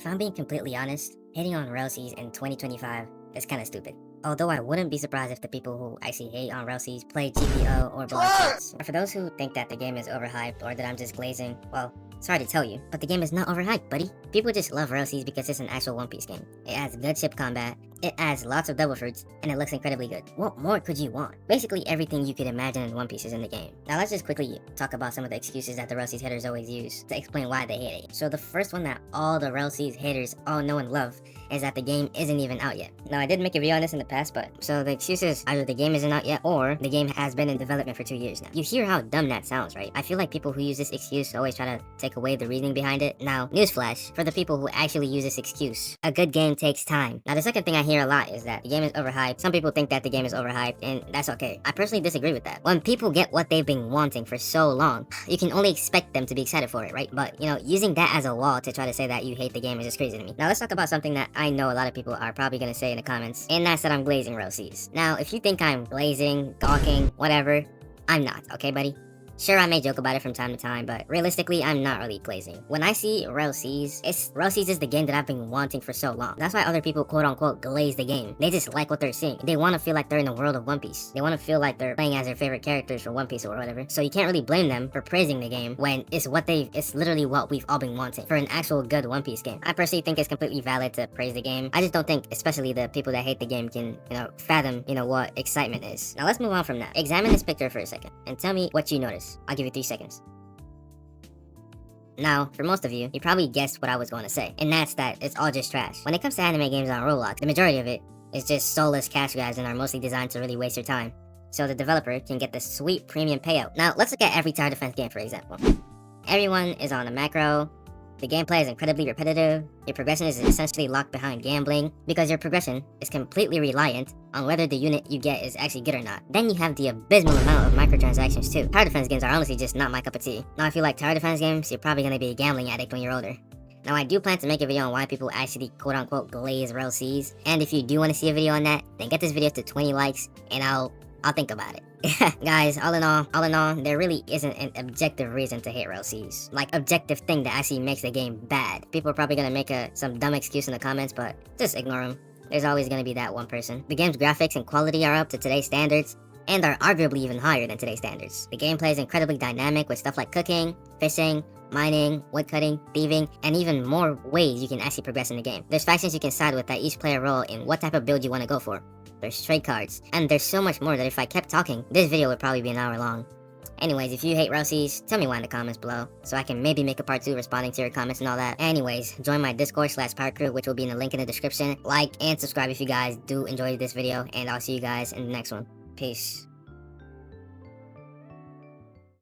If I'm being completely honest, hating on Rell Seas in 2025 is kinda stupid. Although I wouldn't be surprised if the people who actually hate on Rell Seas play GPO or Bloodlines. But for those who think that the game is overhyped or that I'm just glazing, well, sorry to tell you, but the game is not overhyped, buddy. People just love Rell Seas because it's an actual One Piece game. It has good ship combat, it adds lots of double fruits, and it looks incredibly good. What more could you want? Basically everything you could imagine in One Piece is in the game. Now let's just quickly talk about some of the excuses that the Rell Seas haters always use to explain why they hate it. So the first one that all the Rell Seas haters all know and love is that the game isn't even out yet. Now I did make a video on this in the past, but so the excuse is either the game isn't out yet or the game has been in development for 2 years now. You hear how dumb that sounds, right? I feel like people who use this excuse always try to take away the reasoning behind it. Now, newsflash, for the people who actually use this excuse, a good game takes time. Now the second thing I hear a lot is that the game is overhyped. Some people think that the game is overhyped, and that's okay. I personally disagree with that. When people get what they've been wanting for so long, you can only expect them to be excited for it, right? But, using that as a wall to try to say that you hate the game is just crazy to me. Now let's talk about something that I know a lot of people are probably gonna say in the comments, and that's that I'm glazing Rell Seas. Now, if you think I'm glazing, gawking, whatever, I'm not, okay, buddy? Sure, I may joke about it from time to time, but realistically, I'm not really glazing. When I see Rell Seas, Rell Seas is the game that I've been wanting for so long. That's why other people quote-unquote glaze the game. They just like what they're seeing. They want to feel like they're in the world of One Piece. They want to feel like they're playing as their favorite characters for One Piece or whatever. So you can't really blame them for praising the game when it's literally what we've all been wanting for an actual good One Piece game. I personally think it's completely valid to praise the game. I just don't think, especially the people that hate the game, can, fathom, what excitement is. Now let's move on from that. Examine this picture for a second and tell me what you notice. I'll give you 3 seconds. Now, for most of you, you probably guessed what I was going to say, and that's that it's all just trash. When it comes to anime games on Roblox, the majority of it is just soulless cash grabs and are mostly designed to really waste your time, so the developer can get the sweet premium payout. Now, let's look at every tower defense game, for example. Everyone is on a macro. The gameplay is incredibly repetitive. Your progression is essentially locked behind gambling because your progression is completely reliant on whether the unit you get is actually good or not. Then you have the abysmal amount of microtransactions too. Tower defense games are honestly just not my cup of tea. Now, if you like tower defense games, you're probably going to be a gambling addict when you're older. Now, I do plan to make a video on why people actually quote-unquote glaze Rell Seas, and if you do want to see a video on that, then get this video to 20 likes, and I'll think about it. Guys, all in all, there really isn't an objective reason to hate Rell Seas. Like, objective thing that actually makes the game bad. People are probably gonna make some dumb excuse in the comments, but just ignore them. There's always gonna be that one person. The game's graphics and quality are up to today's standards, and are arguably even higher than today's standards. The gameplay is incredibly dynamic with stuff like cooking, fishing, mining, woodcutting, thieving, and even more ways you can actually progress in the game. There's factions you can side with that each play a role in what type of build you want to go for. There's trade cards, and there's so much more that if I kept talking, this video would probably be an hour long. Anyways, if you hate Rell Seas, tell me why in the comments below, so I can maybe make a part 2 responding to your comments and all that. Anyways, join my Discord/Pirate Crew, which will be in the link in the description. Like and subscribe if you guys do enjoy this video, and I'll see you guys in the next one. Peace.